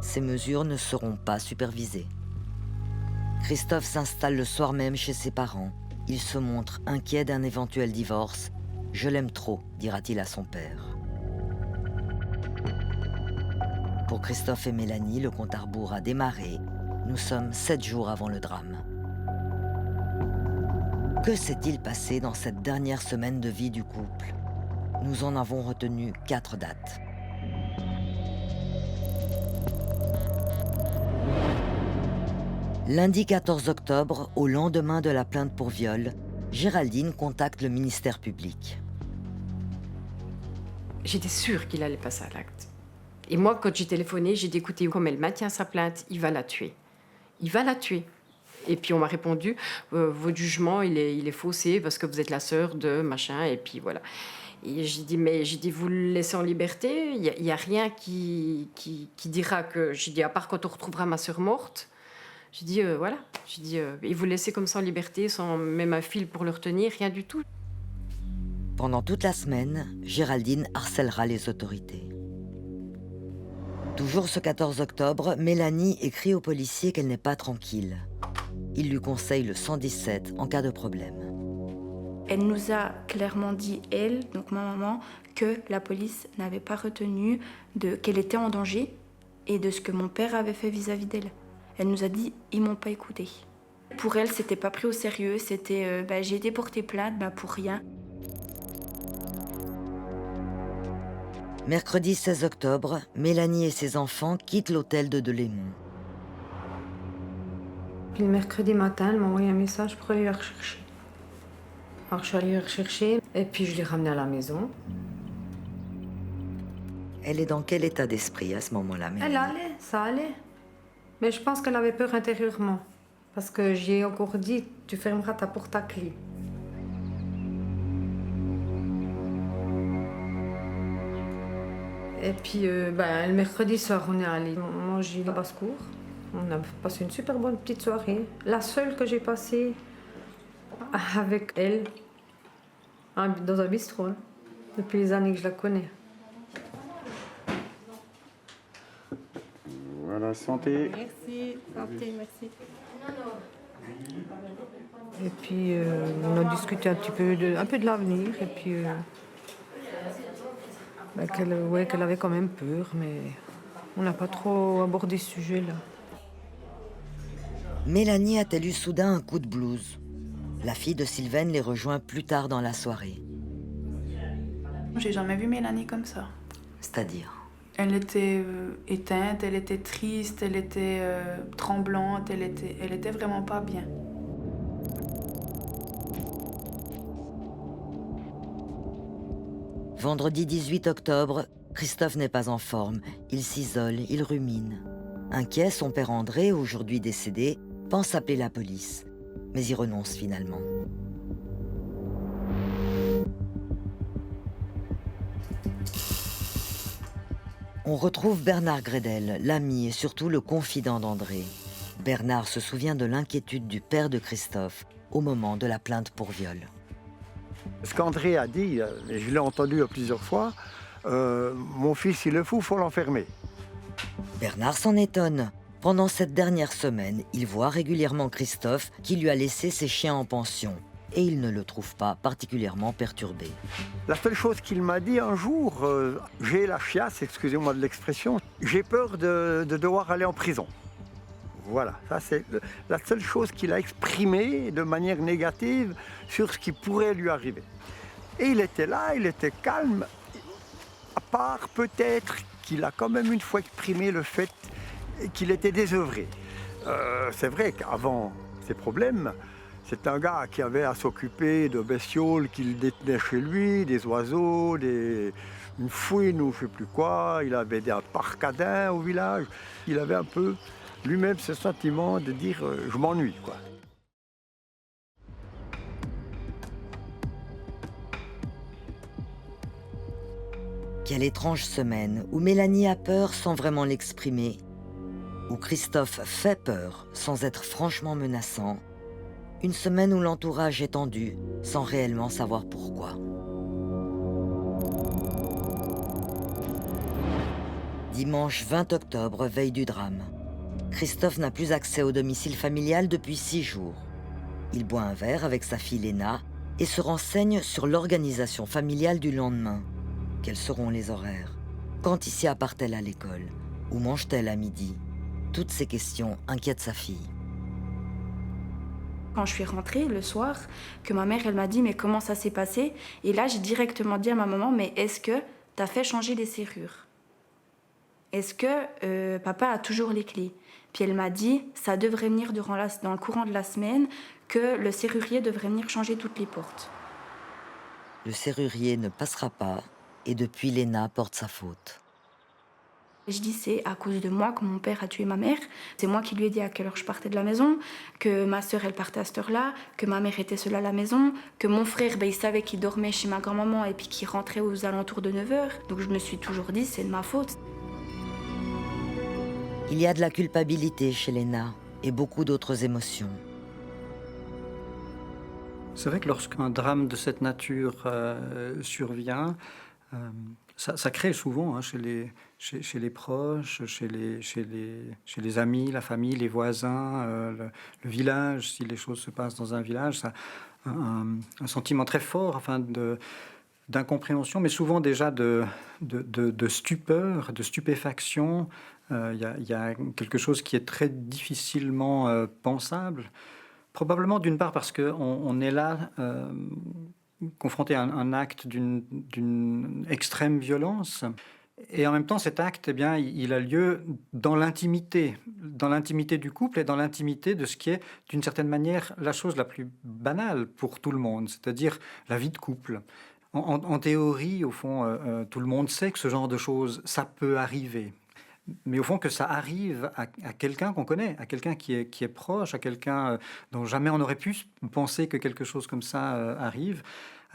Ces mesures ne seront pas supervisées. Christophe s'installe le soir même chez ses parents. Il se montre inquiet d'un éventuel divorce. « Je l'aime trop », dira-t-il à son père. Pour Christophe et Mélanie, le compte à rebours a démarré. Nous sommes 7 jours avant le drame. Que s'est-il passé dans cette dernière semaine de vie du couple? Nous en avons retenu 4 dates. Lundi 14 octobre, au lendemain de la plainte pour viol, Géraldine contacte le ministère public. J'étais sûre qu'il allait passer à l'acte. Et moi, quand j'ai téléphoné, j'ai dit, écoutez, comme elle maintient sa plainte, il va la tuer. Il va la tuer. Et puis on m'a répondu, votre jugement, il est faussé parce que vous êtes la sœur de machin, et puis voilà. Et j'ai dit, vous le laissez en liberté, il n'y a rien qui dira que... J'ai dit, à part quand on retrouvera ma sœur morte, j'ai dit, voilà. J'ai dit, et vous le laissez comme ça en liberté, sans même un fil pour le retenir, rien du tout. Pendant toute la semaine, Géraldine harcèlera les autorités. Toujours ce 14 octobre, Mélanie écrit au policier qu'elle n'est pas tranquille. Il lui conseille le 117 en cas de problème. Elle nous a clairement dit, elle, donc ma maman, que la police n'avait pas retenu qu'elle était en danger et de ce que mon père avait fait vis-à-vis d'elle. Elle nous a dit, ils m'ont pas écouté. Pour elle, c'était pas pris au sérieux, c'était j'ai été porter plainte pour rien. Mercredi 16 octobre, Mélanie et ses enfants quittent l'hôtel de Delémont. Puis le mercredi matin, elle m'a envoyé un message pour aller la rechercher. Alors je suis allée la rechercher et puis je l'ai ramenée à la maison. Elle est dans quel état d'esprit à ce moment-là, Mélanie? Elle allait, ça allait. Mais je pense qu'elle avait peur intérieurement. Parce que j'ai encore dit, tu fermeras ta porte à clé. Et puis le mercredi soir, on est allé manger la basse-cour. On a passé une super bonne petite soirée. La seule que j'ai passée avec elle, dans un bistrot, hein, depuis les années que je la connais. Voilà, santé. Merci, santé, merci. Et puis on a discuté un peu de l'avenir et puis qu'elle avait quand même peur, mais on n'a pas trop abordé ce sujet-là. Mélanie a-t-elle eu soudain un coup de blues? La fille de Sylvaine les rejoint plus tard dans la soirée. J'ai jamais vu Mélanie comme ça. C'est-à-dire? Elle était éteinte, elle était triste, elle était tremblante, elle était vraiment pas bien. Vendredi 18 octobre, Christophe n'est pas en forme. Il s'isole, il rumine. Inquiet, son père André, aujourd'hui décédé, pense appeler la police. Mais il renonce finalement. On retrouve Bernard Gredel, l'ami et surtout le confident d'André. Bernard se souvient de l'inquiétude du père de Christophe au moment de la plainte pour viol. Ce qu'André a dit, et je l'ai entendu plusieurs fois, mon fils il est fou, il faut l'enfermer. Bernard s'en étonne. Pendant cette dernière semaine, il voit régulièrement Christophe qui lui a laissé ses chiens en pension. Et il ne le trouve pas particulièrement perturbé. La seule chose qu'il m'a dit un jour, j'ai la chiasse, excusez-moi de l'expression, j'ai peur de devoir aller en prison. Voilà, ça c'est la seule chose qu'il a exprimée de manière négative sur ce qui pourrait lui arriver. Et il était là, il était calme, à part peut-être qu'il a quand même une fois exprimé le fait qu'il était désœuvré. C'est vrai qu'avant ces problèmes, c'est un gars qui avait à s'occuper de bestioles qu'il détenait chez lui, des oiseaux, une fouine ou je ne sais plus quoi. Il avait des parcadins au village. Il avait un peu lui-même ce sentiment de dire « je m'ennuie ». Quelle étrange semaine où Mélanie a peur sans vraiment l'exprimer, où Christophe fait peur sans être franchement menaçant. Une semaine où l'entourage est tendu, sans réellement savoir pourquoi. Dimanche 20 octobre, veille du drame. Christophe n'a plus accès au domicile familial depuis 6 jours. Il boit un verre avec sa fille Léna et se renseigne sur l'organisation familiale du lendemain. Quels seront les horaires? Quand Isia part-elle à l'école? Où mange-t-elle à midi? Toutes ces questions inquiètent sa fille. Quand je suis rentrée le soir, que ma mère elle m'a dit mais comment ça s'est passé? Et là j'ai directement dit à ma maman mais est-ce que t'as fait changer les serrures? Est-ce que papa a toujours les clés? Puis elle m'a dit ça devrait venir dans le courant de la semaine, que le serrurier devrait venir changer toutes les portes. Le serrurier ne passera pas et depuis Léna porte sa faute. Je dis c'est à cause de moi que mon père a tué ma mère. C'est moi qui lui ai dit à quelle heure je partais de la maison, que ma sœur elle partait à cette heure-là, que ma mère était seule à la maison, que mon frère il savait qu'il dormait chez ma grand-maman et puis qu'il rentrait aux alentours de 9h. Donc je me suis toujours dit c'est de ma faute. Il y a de la culpabilité chez Léna et beaucoup d'autres émotions. C'est vrai que lorsqu'un drame de cette nature survient, ça crée souvent chez les proches, chez les amis, la famille, les voisins, le village, si les choses se passent dans un village, ça, un sentiment très fort d'incompréhension, mais souvent déjà de stupeur, de stupéfaction. Il y a quelque chose qui est très difficilement pensable. Probablement d'une part parce qu'on est là confronté à un acte d'une extrême violence. Et en même temps, cet acte, eh bien, il a lieu dans l'intimité du couple et dans l'intimité de ce qui est, d'une certaine manière, la chose la plus banale pour tout le monde, c'est-à-dire la vie de couple. En théorie, au fond, tout le monde sait que ce genre de choses, ça peut arriver. Mais au fond, que ça arrive à quelqu'un qu'on connaît, à quelqu'un qui est proche, à quelqu'un dont jamais on aurait pu penser que quelque chose comme ça arrive,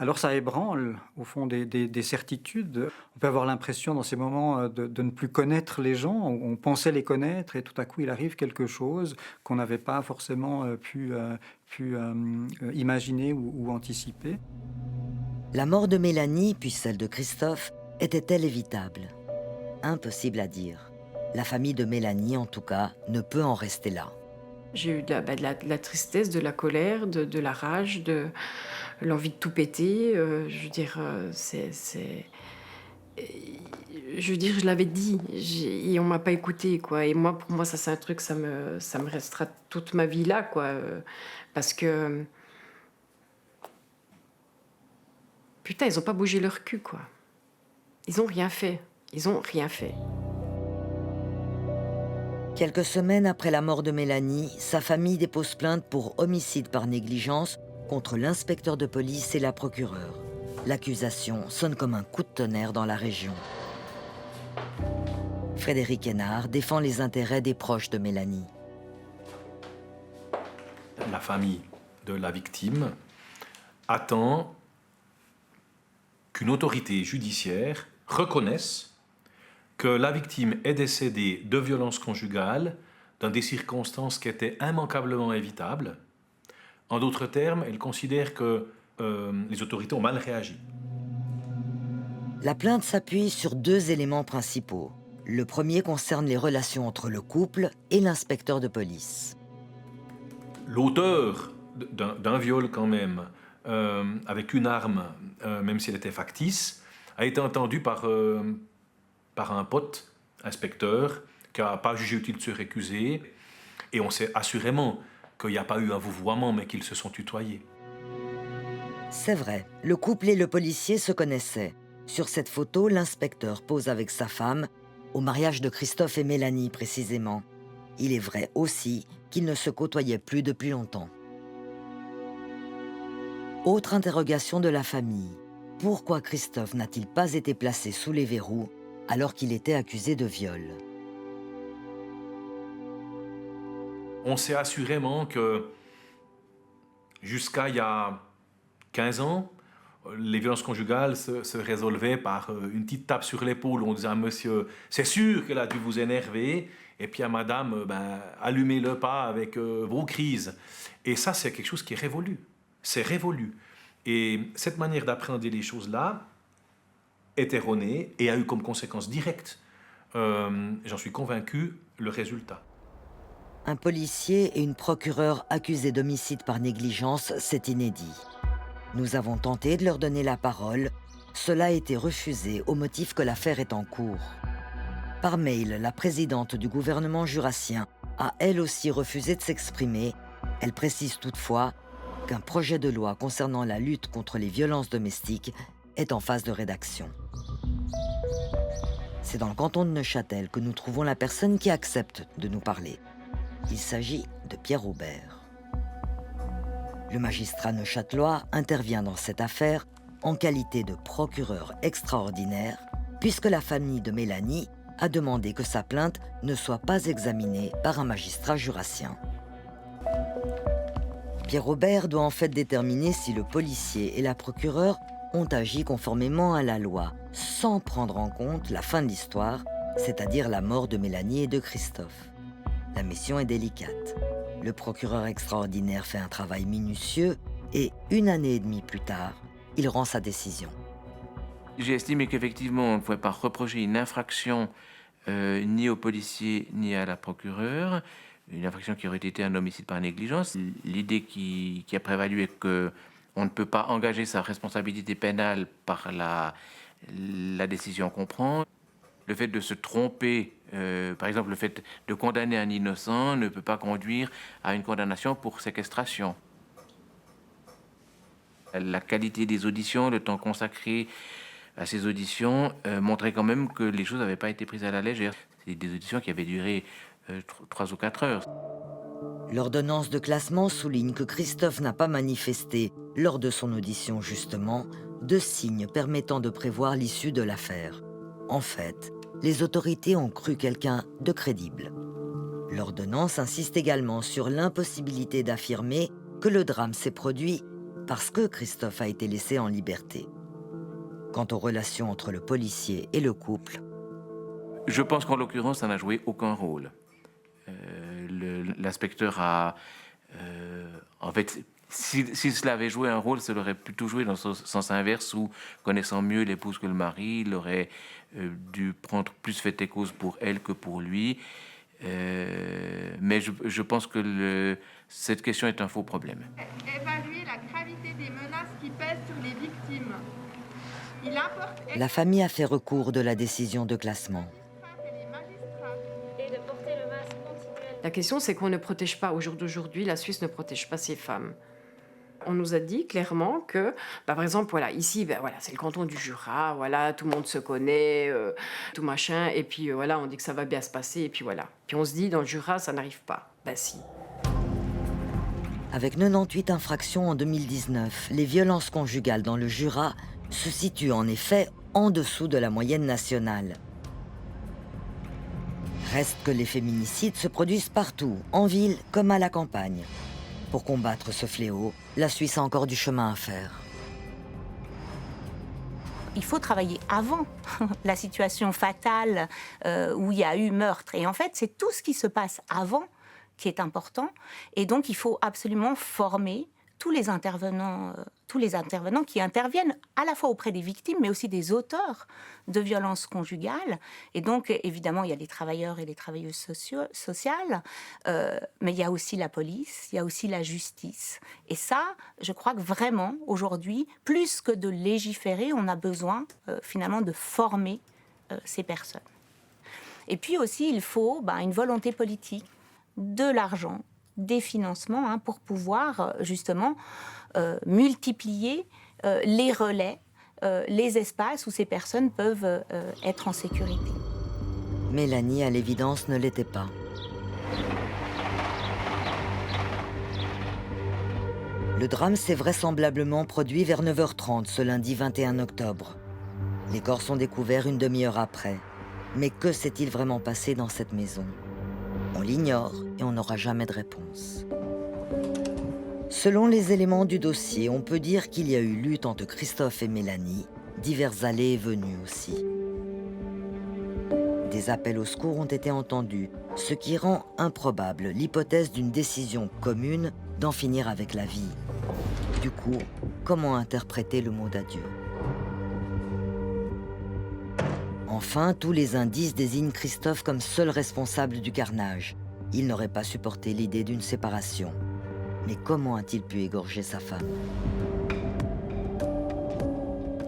alors ça ébranle, au fond, des certitudes. On peut avoir l'impression, dans ces moments, de ne plus connaître les gens. On pensait les connaître et tout à coup, il arrive quelque chose qu'on n'avait pas forcément pu imaginer ou anticiper. La mort de Mélanie, puis celle de Christophe, était-elle évitable? Impossible à dire. La famille de Mélanie, en tout cas, ne peut en rester là. J'ai eu de la tristesse, de la colère, de la rage, de l'envie de tout péter. Je veux dire, je l'avais dit et on m'a pas écouté, quoi. Et moi, pour moi, ça c'est un truc, ça me restera toute ma vie là, quoi. Parce que putain, ils ont pas bougé leur cul, quoi. Ils ont rien fait. Ils ont rien fait. Quelques semaines après la mort de Mélanie, sa famille dépose plainte pour homicide par négligence contre l'inspecteur de police et la procureure. L'accusation sonne comme un coup de tonnerre dans la région. Frédéric Hénard défend les intérêts des proches de Mélanie. La famille de la victime attend qu'une autorité judiciaire reconnaisse que la victime est décédée de violences conjugales dans des circonstances qui étaient immanquablement évitables. En d'autres termes, elle considère que les autorités ont mal réagi. La plainte s'appuie sur 2 éléments principaux. Le premier concerne les relations entre le couple et l'inspecteur de police. L'auteur d'un viol quand même, avec une arme, même si elle était factice, a été entendu par un pote inspecteur qui n'a pas jugé utile de se récuser. Et on sait assurément qu'il n'y a pas eu un vouvoiement, mais qu'ils se sont tutoyés. C'est vrai, le couple et le policier se connaissaient. Sur cette photo, l'inspecteur pose avec sa femme, au mariage de Christophe et Mélanie précisément. Il est vrai aussi qu'ils ne se côtoyaient plus depuis longtemps. Autre interrogation de la famille. Pourquoi Christophe n'a-t-il pas été placé sous les verrous alors qu'il était accusé de viol? On sait assurément que jusqu'à il y a 15 ans, les violences conjugales se résolvaient par une petite tape sur l'épaule. On disait à monsieur, c'est sûr qu'elle a dû vous énerver, et puis à madame, allumez-le pas avec vos crises. Et ça, c'est quelque chose qui est révolu. C'est révolu. Et cette manière d'appréhender les choses-là est erronée et a eu comme conséquence directe, j'en suis convaincu, le résultat. Un policier et une procureure accusés d'homicide par négligence, c'est inédit. Nous avons tenté de leur donner la parole. Cela a été refusé au motif que l'affaire est en cours. Par mail, la présidente du gouvernement jurassien a elle aussi refusé de s'exprimer. Elle précise toutefois qu'un projet de loi concernant la lutte contre les violences domestiques est en phase de rédaction. C'est dans le canton de Neuchâtel que nous trouvons la personne qui accepte de nous parler. Il s'agit de Pierre Aubert. Le magistrat neuchâtelois intervient dans cette affaire en qualité de procureur extraordinaire, puisque la famille de Mélanie a demandé que sa plainte ne soit pas examinée par un magistrat jurassien. Pierre Robert doit en fait déterminer si le policier et la procureure ont agi conformément à la loi, sans prendre en compte la fin de l'histoire, c'est-à-dire la mort de Mélanie et de Christophe. La mission est délicate. Le procureur extraordinaire fait un travail minutieux et 1 année et demie plus tard, il rend sa décision. J'ai estimé qu'effectivement, on ne pouvait pas reprocher une infraction ni au policier ni à la procureure, une infraction qui aurait été un homicide par négligence. L'idée qui a prévalu est qu'on ne peut pas engager sa responsabilité pénale par la décision qu'on prend. Le fait de se tromper, par exemple le fait de condamner un innocent ne peut pas conduire à une condamnation pour séquestration. La qualité des auditions, le temps consacré à ces auditions montrait quand même que les choses n'avaient pas été prises à la légère. C'est des auditions qui avaient duré 3 ou 4 heures. L'ordonnance de classement souligne que Christophe n'a pas manifesté, lors de son audition justement, de signes permettant de prévoir l'issue de l'affaire. En fait, les autorités ont cru quelqu'un de crédible. L'ordonnance insiste également sur l'impossibilité d'affirmer que le drame s'est produit parce que Christophe a été laissé en liberté. Quant aux relations entre le policier et le couple, je pense qu'en l'occurrence, ça n'a joué aucun rôle. L'inspecteur a... en fait, si cela avait joué un rôle, ça l'aurait plutôt joué dans le sens inverse, où, connaissant mieux l'épouse que le mari, il aurait dû prendre plus fait et cause pour elle que pour lui. Mais je pense que cette question est un faux problème. Évaluer la gravité des menaces qui pèsent sur les victimes. La famille a fait recours de la décision de classement. La question, c'est qu'on ne protège pas, au jour d'aujourd'hui, la Suisse ne protège pas ses femmes. On nous a dit clairement que, par exemple, voilà, ici, c'est le canton du Jura, voilà, tout le monde se connaît, tout machin, et puis voilà, on dit que ça va bien se passer, et puis voilà. Puis on se dit, dans le Jura, ça n'arrive pas. Ben si. Avec 98 infractions en 2019, les violences conjugales dans le Jura se situent en effet en dessous de la moyenne nationale. Reste que les féminicides se produisent partout, en ville comme à la campagne. Pour combattre ce fléau, la Suisse a encore du chemin à faire. Il faut travailler avant la situation fatale où il y a eu meurtre. Et en fait, c'est tout ce qui se passe avant qui est important. Et donc, il faut absolument former tous les intervenants qui interviennent à la fois auprès des victimes, mais aussi des auteurs de violences conjugales. Et donc, évidemment, il y a les travailleurs et les travailleuses sociales, mais il y a aussi la police, il y a aussi la justice. Et ça, je crois que vraiment, aujourd'hui, plus que de légiférer, on a besoin finalement de former ces personnes. Et puis aussi, il faut une volonté politique, de l'argent, des financements pour pouvoir justement multiplier les relais, les espaces où ces personnes peuvent être en sécurité. Mélanie, à l'évidence, ne l'était pas. Le drame s'est vraisemblablement produit vers 9h30 ce lundi 21 octobre. Les corps sont découverts une demi-heure après. Mais que s'est-il vraiment passé dans cette maison ? On l'ignore et on n'aura jamais de réponse. Selon les éléments du dossier, on peut dire qu'il y a eu lutte entre Christophe et Mélanie, divers allées et venues aussi. Des appels au secours ont été entendus, ce qui rend improbable l'hypothèse d'une décision commune d'en finir avec la vie. Du coup, comment interpréter le mot d'adieu ? Enfin, tous les indices désignent Christophe comme seul responsable du carnage. Il n'aurait pas supporté l'idée d'une séparation. Mais comment a-t-il pu égorger sa femme ?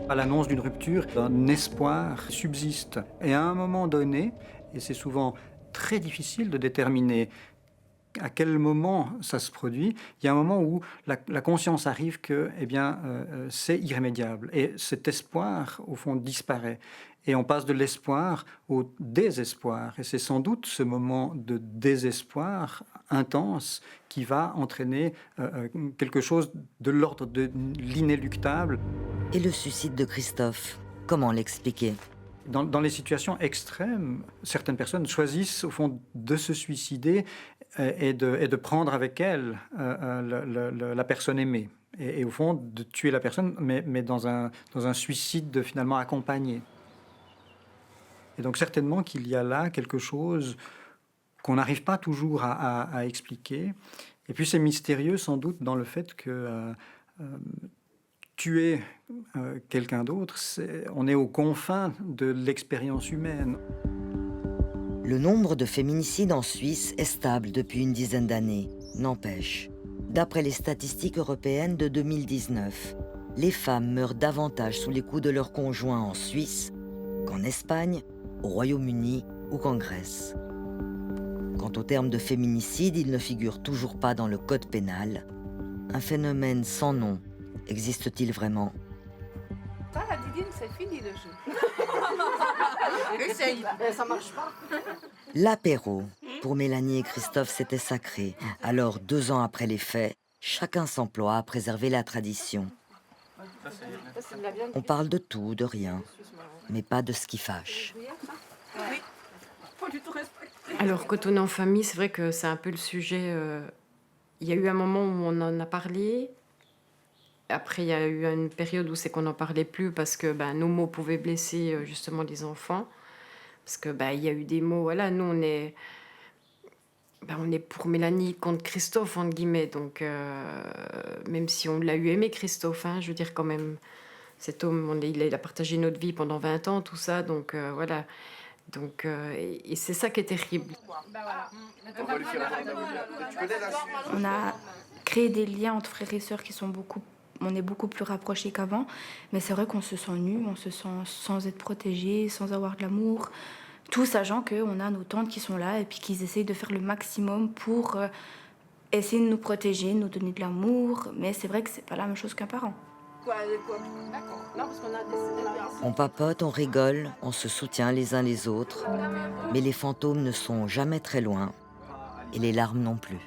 À l'annonce d'une rupture, un espoir subsiste. Et à un moment donné, et c'est souvent très difficile de déterminer à quel moment ça se produit, il y a un moment où la conscience arrive que c'est irrémédiable. Et cet espoir, au fond, disparaît. Et on passe de l'espoir au désespoir. Et c'est sans doute ce moment de désespoir intense qui va entraîner quelque chose de l'ordre de l'inéluctable. Et le suicide de Christophe, comment l'expliquer ? Dans les situations extrêmes, certaines personnes choisissent au fond de se suicider et de prendre avec elle la personne aimée. Et au fond, de tuer la personne, mais dans un suicide finalement accompagné. Et donc certainement qu'il y a là quelque chose qu'on n'arrive pas toujours à expliquer. Et puis c'est mystérieux sans doute dans le fait que tuer quelqu'un d'autre, on est aux confins de l'expérience humaine. Le nombre de féminicides en Suisse est stable depuis une dizaine d'années. N'empêche, d'après les statistiques européennes de 2019, les femmes meurent davantage sous les coups de leurs conjoints en Suisse qu'en Espagne, au Royaume-Uni ou qu'en Grèce. Quant au terme de féminicide, il ne figure toujours pas dans le code pénal. Un phénomène sans nom existe-t-il vraiment? Ça, la Didine, c'est fini le jeu. Essaye, ça marche pas. L'apéro, pour Mélanie et Christophe, c'était sacré. Alors, 2 ans après les faits, chacun s'emploie à préserver la tradition. On parle de tout, de rien, mais pas de ce qui fâche. Alors, quand on est en famille, c'est vrai que c'est un peu le sujet. Il y a eu un moment où on en a parlé. Après, il y a eu une période où c'est qu'on n'en parlait plus parce que nos mots pouvaient blesser justement les enfants. Parce que il y a eu des mots. Voilà, nous on est pour Mélanie contre Christophe entre guillemets. Donc même si on l'a eu aimé Christophe, je veux dire quand même, cet homme, il a partagé notre vie pendant 20 ans, tout ça. Donc voilà. Donc et c'est ça qui est terrible. On a créé des liens entre frères et sœurs on est beaucoup plus rapprochés qu'avant, mais c'est vrai qu'on se sent nus, on se sent sans être protégés, sans avoir de l'amour, tout sachant qu'on a nos tantes qui sont là et puis qu'ils essayent de faire le maximum pour essayer de nous protéger, nous donner de l'amour, mais c'est vrai que c'est pas la même chose qu'un parent. On papote, on rigole, on se soutient les uns les autres, mais les fantômes ne sont jamais très loin, et les larmes non plus.